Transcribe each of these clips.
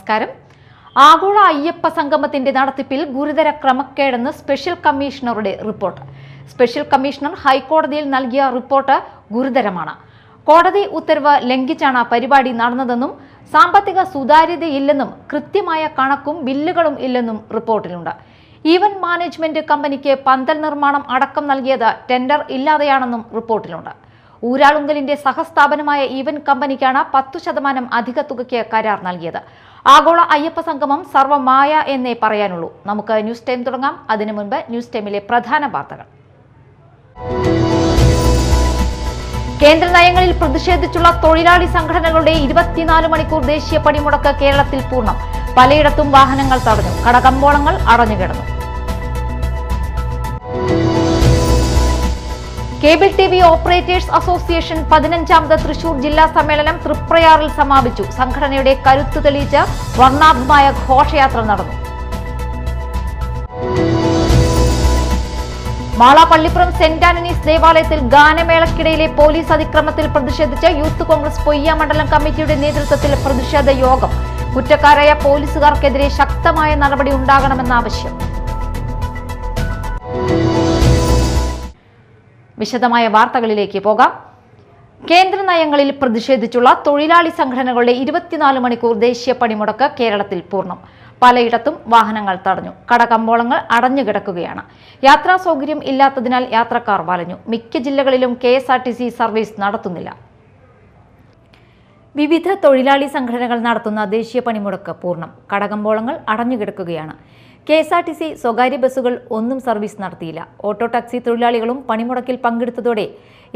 നമസ്കാരം. ആഗോള അയ്യപ്പ സംഗമത്തിന്റെ നടത്തിപ്പിൽ ഗുരുതര ക്രമക്കേടെന്ന് സ്പെഷ്യൽ കമ്മീഷണറുടെ റിപ്പോർട്ട്. സ്പെഷ്യൽ കമ്മീഷണർ ഹൈക്കോടതിയിൽ നൽകിയ റിപ്പോർട്ട് ഗുരുതരമാണ്. കോടതി ഉത്തരവ് ലംഘിച്ചാണ് പരിപാടി നടന്നതെന്നും സാമ്പത്തിക സുതാര്യതയില്ലെന്നും കൃത്യമായ കണക്കും ബില്ലുകളും ഇല്ലെന്നും റിപ്പോർട്ടിലുണ്ട്. ഈവന്റ് മാനേജ്മെന്റ് കമ്പനിക്ക് പന്തൽ നിർമ്മാണം അടക്കം നൽകിയത് ടെൻഡർ ഇല്ലാതെയാണെന്നും റിപ്പോർട്ടിലുണ്ട്. ഊരാളുങ്കലിന്റെ സഹസ്ഥാപനമായ ഈവന്റ് കമ്പനിക്കാണ് 10% അധിക തുകയ്ക്ക് കരാർ നൽകിയത്. ആഗോള അയ്യപ്പ സംഗമം സർവമായ എന്നേ പറയാനുള്ളൂ. നമുക്ക് ന്യൂസ് ടൈം തുടങ്ങാം. അതിനു മുൻപ് ന്യൂസ് ടൈമിലെ പ്രധാന വാർത്തകൾ. കേന്ദ്ര നയങ്ങളിൽ പ്രതിഷേധിച്ചുള്ള തൊഴിലാളി സംഘടനകളുടെ 24 മണിക്കൂർ ദേശീയ പണിമുടക്ക് കേരളത്തിൽ പൂർണ്ണം. പലയിടത്തും വാഹനങ്ങൾ തടഞ്ഞു, കടകമ്പോളങ്ങൾ അടഞ്ഞുകിടന്നു. കേബിൾ ടിവി ഓപ്പറേറ്റേഴ്സ് അസോസിയേഷൻ 15ാമത് തൃശൂർ ജില്ലാ സമ്മേളനം തൃപ്രയാറിൽ സമാപിച്ചു. സംഘടനയുടെ കരുത്ത് തെളിയിച്ച് വർണ്ണാഭമായ ഘോഷയാത്ര നടന്നു. മാള പള്ളിപ്പുറം സെന്റ് ആന്റണീസ് ദേവാലയത്തിൽ ഗാനമേളക്കിടയിലെ പോലീസ് അതിക്രമത്തിൽ പ്രതിഷേധിച്ച് യൂത്ത് കോൺഗ്രസ് പൊയ്യ മണ്ഡലം കമ്മിറ്റിയുടെ നേതൃത്വത്തിൽ പ്രതിഷേധ യോഗം. കുറ്റക്കാരായ പോലീസുകാർക്കെതിരെ ശക്തമായ നടപടി ഉണ്ടാകണമെന്ന ആവശ്യം. വിശദമായ വാർത്തകളിലേക്ക് പോകാം. കേന്ദ്ര നയങ്ങളിൽ പ്രതിഷേധിച്ചുള്ള തൊഴിലാളി സംഘടനകളുടെ 24 മണിക്കൂർ ദേശീയ പണിമുടക്ക് കേരളത്തിൽ പൂർണ്ണം. പലയിടത്തും വാഹനങ്ങൾ തടഞ്ഞു, കടകമ്പോളങ്ങൾ അടഞ്ഞുകിടക്കുകയാണ്. യാത്രാ സൗകര്യം ഇല്ലാത്തതിനാൽ യാത്രക്കാർ വലഞ്ഞു. മിക്ക ജില്ലകളിലും KSRTC സർവീസ് നടത്തുന്നില്ല. വിവിധ തൊഴിലാളി സംഘടനകൾ നടത്തുന്ന ദേശീയ പണിമുടക്ക് പൂർണ്ണം. കടകമ്പോളങ്ങൾ അടഞ്ഞുകിടക്കുകയാണ്. KSRTC സ്വകാര്യ ബസ്സുകൾ ഒന്നും സർവീസ് നടത്തിയില്ല. ഓട്ടോ ടാക്സി തൊഴിലാളികളും പണിമുടക്കിൽ പങ്കെടുത്തതോടെ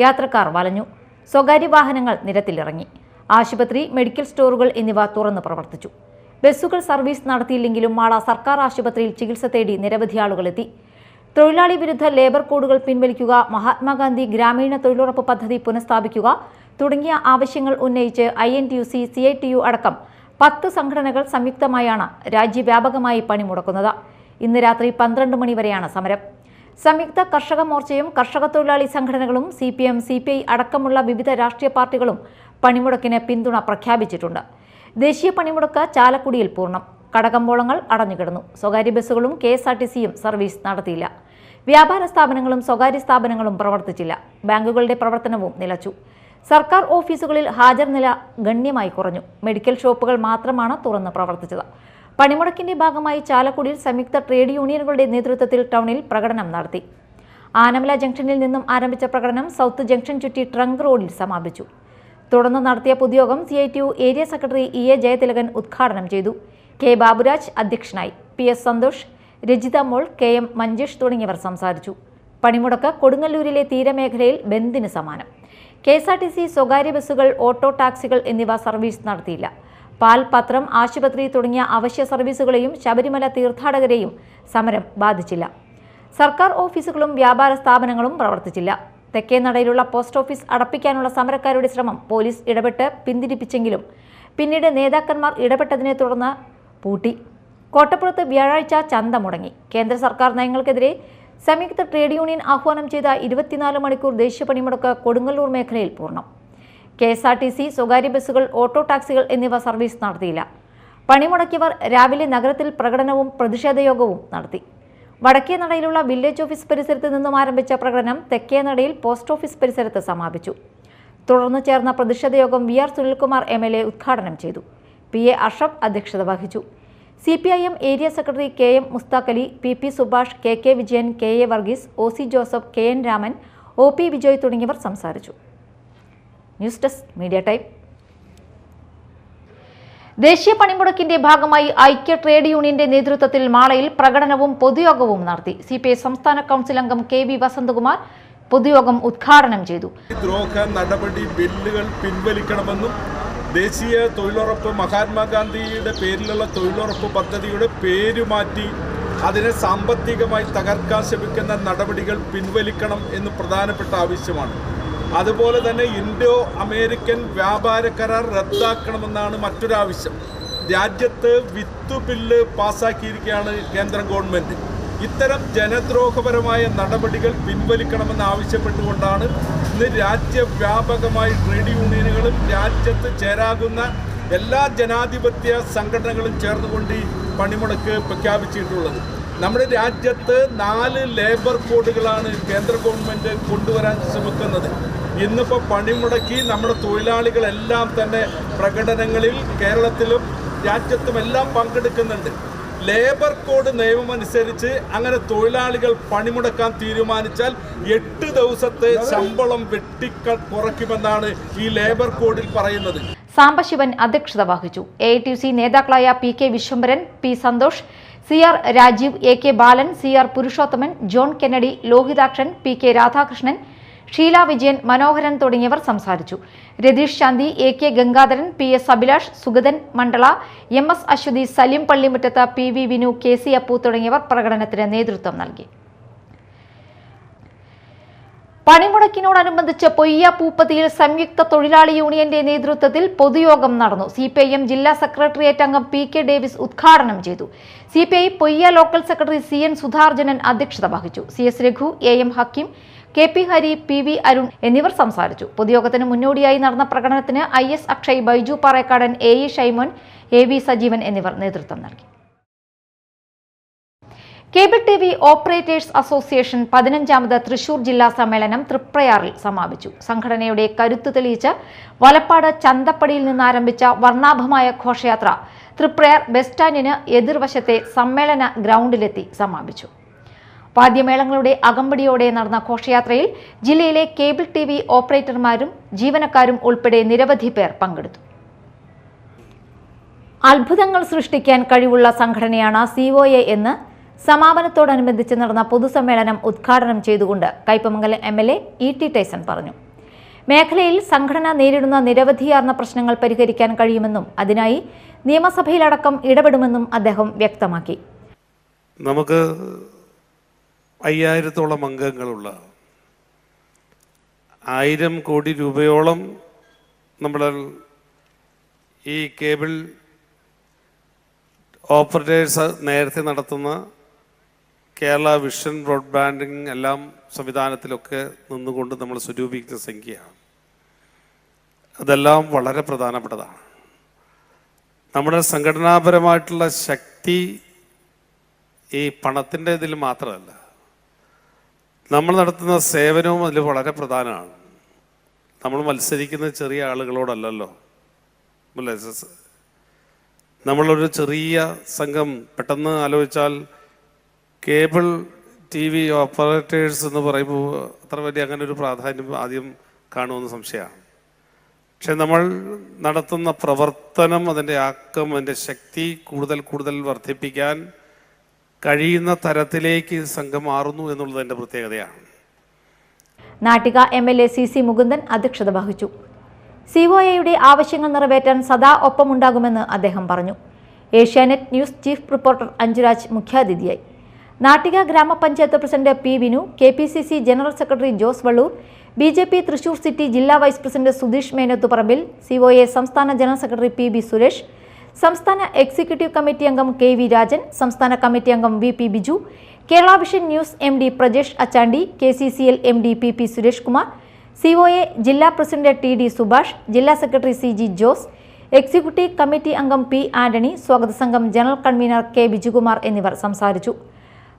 യാത്രക്കാർ വലഞ്ഞു. സ്വകാര്യ വാഹനങ്ങൾ നിരത്തിലിറങ്ങി. ആശുപത്രി, മെഡിക്കൽ സ്റ്റോറുകൾ എന്നിവ തുറന്ന് പ്രവർത്തിച്ചു. ബസ്സുകൾ സർവീസ് നടത്തിയില്ലെങ്കിലും മാള സർക്കാർ ആശുപത്രിയിൽ ചികിത്സ തേടി നിരവധി ആളുകളെത്തി. തൊഴിലാളി വിരുദ്ധ ലേബർ കോഡുകൾ പിൻവലിക്കുക, മഹാത്മാഗാന്ധി ഗ്രാമീണ തൊഴിലുറപ്പ് പദ്ധതി പുനഃസ്ഥാപിക്കുക തുടങ്ങിയ ആവശ്യങ്ങൾ ഉന്നയിച്ച് INTUC, CITU അടക്കം 10 സംഘടനകൾ സംയുക്തമായാണ് രാജ്യവ്യാപകമായി പണിമുടക്കുന്നത്. ഇന്ന് രാത്രി 12 മണി വരെയാണ് സമരം. സംയുക്ത കർഷക മോർച്ചയും കർഷക തൊഴിലാളി സംഘടനകളും CPM, CPI അടക്കമുള്ള വിവിധ രാഷ്ട്രീയ പാർട്ടികളും പണിമുടക്കിന് പിന്തുണ പ്രഖ്യാപിച്ചിട്ടുണ്ട്. ദേശീയ പണിമുടക്ക് ചാലക്കുടിയിൽ പൂർണ്ണം. കടകമ്പോളങ്ങൾ അടഞ്ഞുകിടന്നു. സ്വകാര്യ ബസ്സുകളും KSRTCയും സർവീസ് നടത്തിയില്ല. വ്യാപാര സ്ഥാപനങ്ങളും സ്വകാര്യ സ്ഥാപനങ്ങളും പ്രവർത്തിച്ചില്ല. ബാങ്കുകളുടെ പ്രവർത്തനവും നിലച്ചു. സർക്കാർ ഓഫീസുകളിൽ ഹാജർ നില ഗണ്യമായി കുറഞ്ഞു. മെഡിക്കൽ ഷോപ്പുകൾ മാത്രമാണ് തുറന്ന് പ്രവർത്തിച്ചത്. പണിമുടക്കിന്റെ ഭാഗമായി ചാലക്കുടിയിൽ സംയുക്ത ട്രേഡ് യൂണിയനുകളുടെ നേതൃത്വത്തിൽ ടൗണിൽ പ്രകടനം നടത്തി. ആനമല ജംഗ്ഷനിൽ നിന്നും ആരംഭിച്ച പ്രകടനം സൗത്ത് ജംഗ്ഷൻ ചുറ്റി ട്രങ്ക് റോഡിൽ സമാപിച്ചു. തുടർന്ന് നടത്തിയ പൊതുയോഗം CITU area secretary EA Jayathilakan ഉദ്ഘാടനം ചെയ്തു. K ബാബുരാജ് അധ്യക്ഷനായി. PS സന്തോഷ്, രജിത മോൾ, KM മഞ്ജേഷ് തുടങ്ങിയവർ സംസാരിച്ചു. പണിമുടക്ക് കൊടുങ്ങല്ലൂരിലെ തീരമേഖലയിൽ ബന്ദിന് സമാനം. KSRTC സ്വകാര്യ ബസ്സുകൾ, ഓട്ടോ ടാക്സികൾ എന്നിവ സർവീസ് നടത്തിയില്ല. പാൽ, പത്രം, ആശുപത്രി തുടങ്ങിയ അവശ്യ സർവീസുകളെയും ശബരിമല തീർത്ഥാടകരെയും സമരം ബാധിച്ചില്ല. സർക്കാർ ഓഫീസുകളും വ്യാപാര സ്ഥാപനങ്ങളും പ്രവർത്തിച്ചില്ല. തെക്കേനടയിലുള്ള പോസ്റ്റ് ഓഫീസ് അടപ്പിക്കാനുള്ള സമരക്കാരുടെ ശ്രമം പോലീസ് ഇടപെട്ട് പിന്തിരിപ്പിച്ചെങ്കിലും പിന്നീട് നേതാക്കന്മാർ ഇടപെട്ടതിനെ തുടർന്ന് പൂട്ടി. കോട്ടപ്പുറത്ത് വ്യാഴാഴ്ച ചന്ത മുടങ്ങി. കേന്ദ്ര സർക്കാർ നയങ്ങൾക്കെതിരെ സംയുക്ത ട്രേഡ് യൂണിയൻ ആഹ്വാനം ചെയ്ത 24 മണിക്കൂർ ദേശീയ പണിമുടക്ക് കൊടുങ്ങല്ലൂർ മേഖലയിൽ പൂർണ്ണം. KSRTC സ്വകാര്യ ബസ്സുകൾ, ഓട്ടോ ടാക്സികൾ എന്നിവ സർവീസ് നടത്തിയില്ല. പണിമുടക്കിയവർ രാവിലെ നഗരത്തിൽ പ്രകടനവും പ്രതിഷേധയോഗവും നടത്തി. വടക്കേ നടയിലുള്ള വില്ലേജ് ഓഫീസ് പരിസരത്ത് നിന്നും ആരംഭിച്ച പ്രകടനം തെക്കേ നടയിൽ പോസ്റ്റ് ഓഫീസ് പരിസരത്ത് സമാപിച്ചു. തുടർന്ന് ചേർന്ന പ്രതിഷേധയോഗം VR സുനിൽകുമാർ MLA ഉദ്ഘാടനം ചെയ്തു. PA അഷ്റഫ് അധ്യക്ഷത വഹിച്ചു. CPIM area secretary KM Musthakhali, PP Subhash, KK Vijayan, KA Varghese, OC Joseph, KN Raman, OP Vijoy തുടങ്ങിയവർ സംസാരിച്ചു. News desk media time. ദേശീയ പണിമുടക്കിന്റെ ഭാഗമായി ഐക്യ ട്രേഡ് യൂണിയന്റെ നേതൃത്വത്തിൽ മാളയിൽ പ്രകടനവും പൊതുയോഗവും നടത്തി. CPI സംസ്ഥാന കൗൺസിൽ അംഗം KV വസന്തകുമാർ പൊതുയോഗം ഉദ്ഘാടനം ചെയ്തു. ദ്രോഹ നടപടി ബില്ലുകൾ പിൻവലിക്കണമെന്നും ദേശീയ തൊഴിലുറപ്പ്, മഹാത്മാഗാന്ധിയുടെ പേരിലുള്ള തൊഴിലുറപ്പ് പദ്ധതിയുടെ പേര് മാറ്റി അതിനെ സാമ്പത്തികമായി തകർക്കാൻ ശ്രമിക്കുന്ന നടപടികൾ പിൻവലിക്കണം എന്ന് പ്രധാനപ്പെട്ട ആവശ്യമാണ്. അതുപോലെ തന്നെ ഇൻഡോ അമേരിക്കൻ വ്യാപാര കരാർ റദ്ദാക്കണമെന്നാണ് മറ്റൊരാവശ്യം. രാജ്യത്ത് വിത്ത് ബില്ല് പാസ്സാക്കിയിരിക്കുകയാണ് കേന്ദ്ര ഗവൺമെൻറ്. ഇത്തരം ജനദ്രോഹപരമായ നടപടികൾ പിൻവലിക്കണമെന്ന് ആവശ്യപ്പെട്ടുകൊണ്ടാണ് ഇന്ന് രാജ്യവ്യാപകമായി ട്രേഡ് യൂണിയനുകളും രാജ്യത്ത് ചേരാകുന്ന എല്ലാ ജനാധിപത്യ സംഘടനകളും ചേർന്നുകൊണ്ട് ഈ പണിമുടക്ക് പ്രഖ്യാപിച്ചിട്ടുള്ളത്. നമ്മുടെ രാജ്യത്ത് 4 ലേബർ കോഡുകളാണ് കേന്ദ്ര ഗവൺമെൻറ് കൊണ്ടുവരാൻ ശ്രമിക്കുന്നത്. ഇന്നിപ്പോൾ പണിമുടക്കി നമ്മുടെ തൊഴിലാളികളെല്ലാം തന്നെ പ്രകടനങ്ങളിൽ കേരളത്തിലും രാജ്യത്തുമെല്ലാം പങ്കെടുക്കുന്നുണ്ട്. ലേബർ കോഡ് നിയമമനുസരിച്ച് അങ്ങനെ തൊഴിലാളികൾ പണിമുടക്കാൻ തീരുമാനിച്ചാൽ 8 ദിവസത്തെ ശമ്പളം കുറയ്ക്കുമെന്നാണ് ഈ ലേബർ കോഡിൽ പറയുന്നത്. സാംബശിവൻ അധ്യക്ഷത വഹിച്ചു. AITUC നേതാക്കളായ PK Vishwambharan, P Santhosh, CR Rajeev, AK Balan, CR Purushothaman, John Kennedy, Lohithakshan, PK Radhakrishnan, Sheela Vijayan, Manoharan തുടങ്ങിയവർ സംസാരിച്ചു. രതീഷ് ശാന്തി, AK ഗംഗാധരൻ, PS അഭിലാഷ്, സുഗതൻ മണ്ഡല, MS അശ്വതി, സലീം പള്ളിമുറ്റത്ത്, PV വിനു, KC അപ്പു തുടങ്ങിയവർ പ്രകടനത്തിന് നേതൃത്വം നൽകി. പണിമുടക്കിനോടനുബന്ധിച്ച് പൊയ്യ പൂപ്പതിയിൽ സംയുക്ത തൊഴിലാളി യൂണിയന്റെ നേതൃത്വത്തിൽ പൊതുയോഗം നടന്നു. CPIM ജില്ലാ സെക്രട്ടേറിയറ്റ് അംഗം PK ഡേവിസ് ഉദ്ഘാടനം ചെയ്തു. CPI Poyya local secretary CN സുധാർജനൻ അധ്യക്ഷത വഹിച്ചു. CS Raghu, AM Hakeem, KP Hari, PV Arun എന്നിവർ സംസാരിച്ചു. പൊതുയോഗത്തിന് മുന്നോടിയായി നടന്ന പ്രകടനത്തിന് IS Akshay, Baiju Parekkadan, AE Shymon, AV Sajeevan എന്നിവർ നേതൃത്വം നൽകി. കേബിൾ TV ഓപ്പറേറ്റേഴ്സ് അസോസിയേഷൻ 15ാമത് തൃശൂർ ജില്ലാ സമ്മേളനം തൃപ്രയാറിൽ സമാപിച്ചു. സംഘടനയുടെ കരുത്ത് തെളിയിച്ച് വലപ്പാട് ചന്തപ്പടിയിൽ നിന്നാരംഭിച്ച വർണ്ണാഭമായ ഘോഷയാത്ര തൃപ്രയാർ ബസ് സ്റ്റാൻഡിന് എതിർവശത്തെ സമ്മേളന ഗ്രൗണ്ടിലെത്തി സമാപിച്ചു. വാദ്യമേളങ്ങളുടെ അകമ്പടിയോടെ നടന്ന ഘോഷയാത്രയിൽ ജില്ലയിലെ കേബിൾ TV ഓപ്പറേറ്റർമാരും ജീവനക്കാരും ഉൾപ്പെടെ നിരവധി പേർ പങ്കെടുത്തു. അത്ഭുതങ്ങൾ സൃഷ്ടിക്കാൻ കഴിവുള്ള സംഘടനയാണ് COA എന്ന് സമാപനത്തോടനുബന്ധിച്ച് നടന്ന പൊതുസമ്മേളനം ഉദ്ഘാടനം ചെയ്തുകൊണ്ട് കയ്പമംഗലം MLA E.T. ടൈസൺ പറഞ്ഞു. മേഖലയിൽ സംഘടന നേരിടുന്ന നിരവധിയാർന്ന പ്രശ്നങ്ങൾ പരിഹരിക്കാൻ കഴിയുമെന്നും അതിനായി നിയമസഭയിലടക്കം ഇടപെടുമെന്നും അദ്ദേഹം വ്യക്തമാക്കി. നമുക്ക് 5000-ഓളം അംഗങ്ങളുള്ള 1000 കോടി രൂപയോളം നമ്മൾ ഈ കേബിൾ ഓപ്പറേറ്റേഴ്സ് നേരത്തെ നടത്തുന്ന കേരള വിഷൻ ബ്രോഡ്ബാൻഡിംഗ് എല്ലാം സംവിധാനത്തിലൊക്കെ നിന്നുകൊണ്ട് നമ്മൾ സ്വരൂപിക്കുന്ന സംഖ്യയാണ്. അതെല്ലാം വളരെ പ്രധാനപ്പെട്ടതാണ്. നമ്മുടെ സംഘടനാപരമായിട്ടുള്ള ശക്തി ഈ പണത്തിൻ്റെ ഇതിൽ മാത്രമല്ല, നമ്മൾ നടത്തുന്ന സേവനവും അതിൽ വളരെ പ്രധാനമാണ്. നമ്മൾ മത്സരിക്കുന്ന ചെറിയ ആളുകളോടല്ലല്ലോ. നമ്മളൊരു ചെറിയ സംഘം പെട്ടെന്ന് ആലോചിച്ചാൽ കേബിൾ TV ഓപ്പറേറ്റേഴ്സ് എന്ന് പറയുമ്പോൾ അത്ര വലിയ അങ്ങനെ ഒരു പ്രാധാന്യം ആദ്യം കാണുമെന്ന് സംശയമാണ്. പക്ഷെ നമ്മൾ നടത്തുന്ന പ്രവർത്തനം, അതിൻ്റെ ആക്കം, അതിൻ്റെ ശക്തി കൂടുതൽ വർദ്ധിപ്പിക്കാൻ കഴിയുന്ന തരത്തിലേക്ക് സംഘം മാറുന്നു എന്നുള്ളത് എൻ്റെ പ്രത്യേകതയാണ്. നാട്ടിക MLA CC മുകുന്ദൻ അധ്യക്ഷത വഹിച്ചു. COAയുടെ ആവശ്യങ്ങൾ നിറവേറ്റാൻ സദാ ഒപ്പമുണ്ടാകുമെന്ന് അദ്ദേഹം പറഞ്ഞു. Asianet news chief reporter Anjuraj മുഖ്യാതിഥിയായി. നാട്ടിക ഗ്രാമപഞ്ചായത്ത് president P Vinu, KPCC general secretary Jose Vallur, BJP Thrissur city ജില്ലാ വൈസ് പ്രസിഡന്റ് സുധീഷ് മേനത്തുപറമ്പിൽ, COA സംസ്ഥാന ജനറൽ സെക്രട്ടറി PB സുരേഷ്, സംസ്ഥാന എക്സിക്യൂട്ടീവ് കമ്മിറ്റി അംഗം KV രാജൻ, സംസ്ഥാന കമ്മിറ്റി അംഗം VP Biju, Kerala vision news MD Prajesh Achandi, KCCL MD PP Suresh Kumar, COA ജില്ലാ പ്രസിഡന്റ് TD സുഭാഷ്, ജില്ലാ secretary CG Jose, executive committee അംഗം P Antony, സ്വാഗത സംഘം ജനറൽ കൺവീനർ K ബിജുകുമാർ എന്നിവർ സംസാരിച്ചു.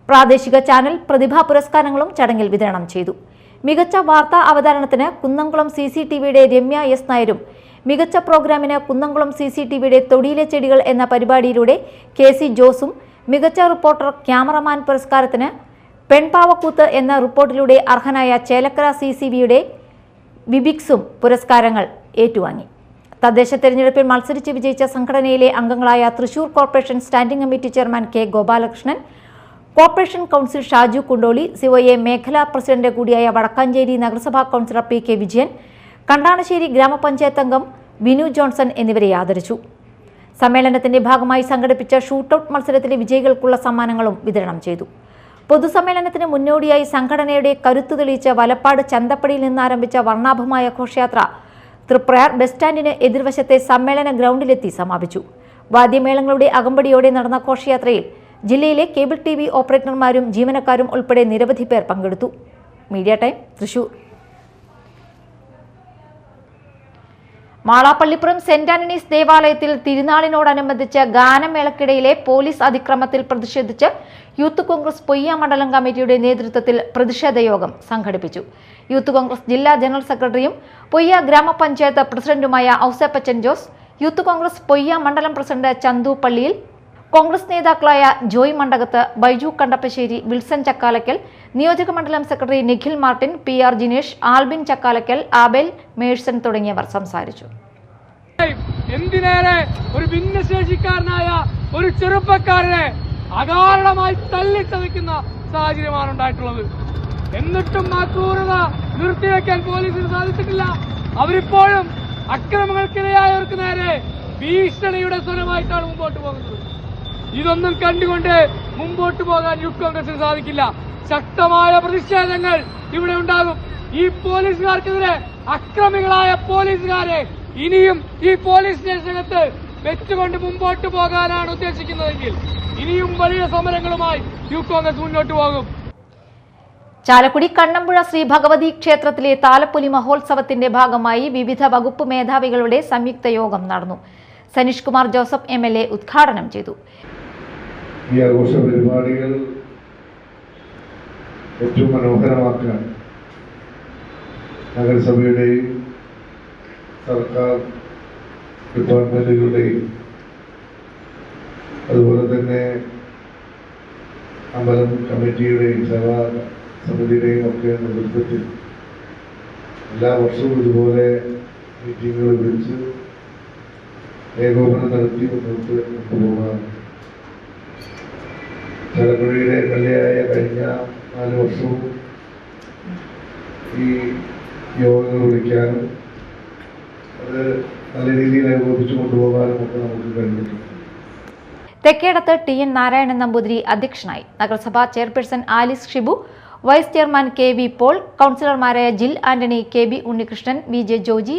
പ്രാദേശിക ചാനൽ പ്രതിഭാ പുരസ്കാരങ്ങളും ചടങ്ങിൽ വിതരണം ചെയ്തു. മികച്ച വാർത്താ അവതരണത്തിന് കുന്നംകുളം CCTVയുടെ രമ്യ S നായരും, മികച്ച പ്രോഗ്രാമിന് കുന്നംകുളം CCTVയുടെ തൊടിയിലെ ചെടികൾ എന്ന പരിപാടിയിലൂടെ KC ജോസും, മികച്ച റിപ്പോർട്ടർ ക്യാമറമാൻ പുരസ്കാരത്തിന് പെൺപാവക്കൂത്ത് എന്ന റിപ്പോർട്ടിലൂടെ അർഹനായ ചേലക്കര CCVയുടെ വിബിക്സും പുരസ്കാരങ്ങൾ ഏറ്റുവാങ്ങി. തദ്ദേശ തെരഞ്ഞെടുപ്പിൽ മത്സരിച്ച് വിജയിച്ച സംഘടനയിലെ അംഗങ്ങളായ Thrissur corporation standing committee chairman K Gopalakrishnan, corporation council Shaju Kundoli, COA മേഖലാ പ്രസിഡന്റ് കൂടിയായ വടക്കാഞ്ചേരി നഗരസഭാ കൗൺസിലർ PK വിജയൻ, കണ്ടാണശ്ശേരി ഗ്രാമപഞ്ചായത്ത് അംഗം വിനു ജോൺസൺ എന്നിവരെ ആദരിച്ചു. സമ്മേളനത്തിന്റെ ഭാഗമായി സംഘടിപ്പിച്ച ഷൂട്ടൌട്ട് മത്സരത്തിലെ വിജയികൾക്കുള്ള സമ്മാനങ്ങളും വിതരണം ചെയ്തു. പൊതുസമ്മേളനത്തിന് മുന്നോടിയായി സംഘടനയുടെ കരുത്തു തെളിയിച്ച് വലപ്പാട് ചന്തപ്പടിയിൽ നിന്നാരംഭിച്ച വർണ്ണാഭമായ ഘോഷയാത്ര തൃപ്രയാർ ബസ് സ്റ്റാൻഡിന് എതിർവശത്തെ സമ്മേളന ഗ്രൗണ്ടിലെത്തി സമാപിച്ചു. വാദ്യമേളങ്ങളുടെ അകമ്പടിയോടെ നടന്ന ഘോഷയാത്രയിൽ ജില്ലയിലെ കേബിൾ TV ഓപ്പറേറ്റർമാരും ജീവനക്കാരും ഉൾപ്പെടെ നിരവധി പേർ പങ്കെടുത്തു. Media time Thrissur. Malappallippuram saint Antony's ദേവാലയത്തിൽ തിരുനാളിനോടനുബന്ധിച്ച് ഗാനമേളക്കിടയിലെ പോലീസ് അതിക്രമത്തിൽ പ്രതിഷേധിച്ച് യൂത്ത് കോൺഗ്രസ് പൊയ്യ മണ്ഡലം കമ്മിറ്റിയുടെ നേതൃത്വത്തിൽ പ്രതിഷേധ യോഗം സംഘടിപ്പിച്ചു. യൂത്ത് കോൺഗ്രസ് ജില്ലാ ജനറൽ സെക്രട്ടറിയും പൊയ്യ ഗ്രാമപഞ്ചായത്ത് പ്രസിഡന്റുമായ ഔസേപ്പച്ചൻ ജോസ്, യൂത്ത് കോൺഗ്രസ് പൊയ്യ മണ്ഡലം പ്രസിഡന്റ് ചന്തു പള്ളിയിൽ, കോൺഗ്രസ് നേതാക്കളായ ജോയ് മണ്ഡകത്ത്, ബൈജു കണ്ടപ്പശ്ശേരി, വിൽസൺ ചക്കാലക്കൽ, നിയോജക മണ്ഡലം secretary Nikhil Martin, PR Jinesh, Albin Chakkalakkal, Abel Merson തുടങ്ങിയവർ സംസാരിച്ചു. എന്തിനേറെ ഒരു ഭിന്നശേഷിക്കാരനായ ഒരു ചെറുപ്പക്കാരനെ അകാരണമായി തല്ലിച്ചതയ്ക്കുന്ന സാഹചര്യമാണ് ഉണ്ടായിട്ടുള്ളത്. എന്നിട്ടും ആ ക്രൂരത നിർത്തിവെക്കാൻ പോലീസിന് സാധിച്ചിട്ടില്ല. അവരിപ്പോഴും അക്രമങ്ങൾക്കിരയായവർക്ക് നേരെ ഭീഷണിയുടെ സ്വരമായിട്ടാണ് മുമ്പോട്ട് പോകുന്നത്. ഇതൊന്നും കണ്ടുകൊണ്ട് മുമ്പോട്ട് പോകാൻ യൂത്ത് കോൺഗ്രസിന് സാധിക്കില്ല. ശക്തമായ പ്രതിഷേധങ്ങൾ ഇവിടെ ഉണ്ടാകും. ഈ പോലീസുകാർക്കെതിരെ, അക്രമികളായ പോലീസുകാരെ ഇനിയും ഈ പോലീസ് സ്റ്റേഷനകത്ത് വെച്ചുകൊണ്ട് മുമ്പോട്ട് പോകാനാണ് ഉദ്ദേശിക്കുന്നതെങ്കിൽ ഇനിയും വലിയ സമരങ്ങളുമായി യൂത്ത് കോൺഗ്രസ് മുന്നോട്ട് പോകും. ചാലക്കുടി കണ്ണമ്പുഴ ശ്രീ ഭഗവതി ക്ഷേത്രത്തിലെ താലപ്പൊലി മഹോത്സവത്തിന്റെ ഭാഗമായി വിവിധ വകുപ്പ് മേധാവികളുടെ സംയുക്ത യോഗം നടന്നു. സനീഷ് കുമാർ ജോസഫ് MLA ഉദ്ഘാടനം ചെയ്തു. ഈ ആഘോഷ പരിപാടികൾ ഏറ്റവും മനോഹരമാക്കാൻ നഗരസഭയുടെയും സർക്കാർ ഡിപ്പാർട്ട്മെന്റുകളുടെയും അതുപോലെ തന്നെ അമ്പലം കമ്മിറ്റിയുടെയും സേവാ സമിതിയുടെയും ഒക്കെ നേതൃത്വത്തിൽ എല്ലാ വർഷവും ഇതുപോലെ മീറ്റിങ്ങുകൾ വിളിച്ച് ഏകോപനം നടത്തി മുന്നോട്ട് കൊണ്ടുപോകാറുണ്ട്. ചാലക്കുടിയുടെ കല്യായ കഴിഞ്ഞ 4 വർഷവും ഈ യോഗങ്ങൾ വിളിക്കാനും അത് നല്ല രീതിയിൽ ഏകോപിച്ച് കൊണ്ടുപോകാനും ഒക്കെ നമുക്ക് കഴിഞ്ഞിട്ടുണ്ട്. തെക്കേടത്ത് TN നാരായണൻ നമ്പൂതിരി അധ്യക്ഷനായി. നഗരസഭാ chairperson Alice Shibu, vice chairman KV Paul, കൗൺസിലർമാരായ Jil Antony, KB Unnikrishnan, VJ Joji,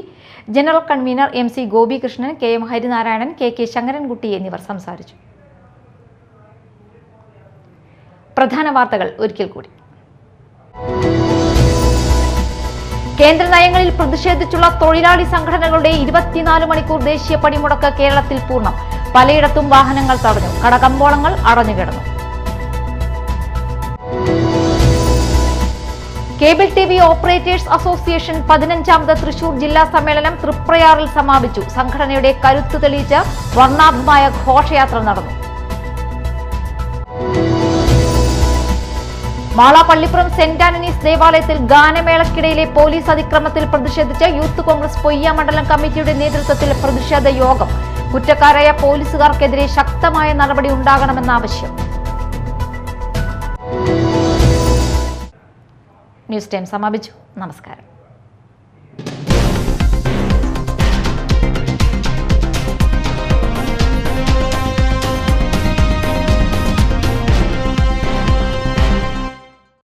general convener MC Gopikrishnan, KM Harinarayanan, KK Sankarankutty എന്നിവർ സംസാരിച്ചു. പ്രധാന വാർത്തകൾ ഒരിക്കൽ കൂടി. കേന്ദ്ര നയങ്ങളിൽ പ്രതിഷേധിച്ചുള്ള തൊഴിലാളി സംഘടനകളുടെ 24 മണിക്കൂർ ദേശീയ പണിമുടക്ക് കേരളത്തിൽ പൂർണ്ണം. പലയിടത്തും വാഹനങ്ങൾ തടഞ്ഞു. കടകമ്പോളങ്ങൾ അടഞ്ഞുകിടന്നു. കേബിൾ TV ഓപ്പറേറ്റേഴ്സ് അസോസിയേഷൻ 15ാമത് തൃശൂർ ജില്ലാ സമ്മേളനം തൃപ്രയാറിൽ സമാപിച്ചു. സംഘടനയുടെ കരുത്ത് തെളിയിച്ച് വർണ്ണാഭമായ ഘോഷയാത്ര നടന്നു. മാളാപ്പള്ളിപ്പുറം സെന്റ് ആന്റണീസ് ദേവാലയത്തിൽ ഗാനമേളക്കിടയിലെ പോലീസ് അതിക്രമത്തിൽ പ്രതിഷേധിച്ച് യൂത്ത് കോൺഗ്രസ് പൊയ്യ മണ്ഡലം കമ്മിറ്റിയുടെ നേതൃത്വത്തിൽ പ്രതിഷേധ യോഗം. കുറ്റക്കാരായ പോലീസുകാർക്കെതിരെ ശക്തമായ നടപടി ഉണ്ടാകണമെന്ന ആവശ്യം. ന്യൂസ് ടൈം സമാപിച്ചു. നമസ്കാരം.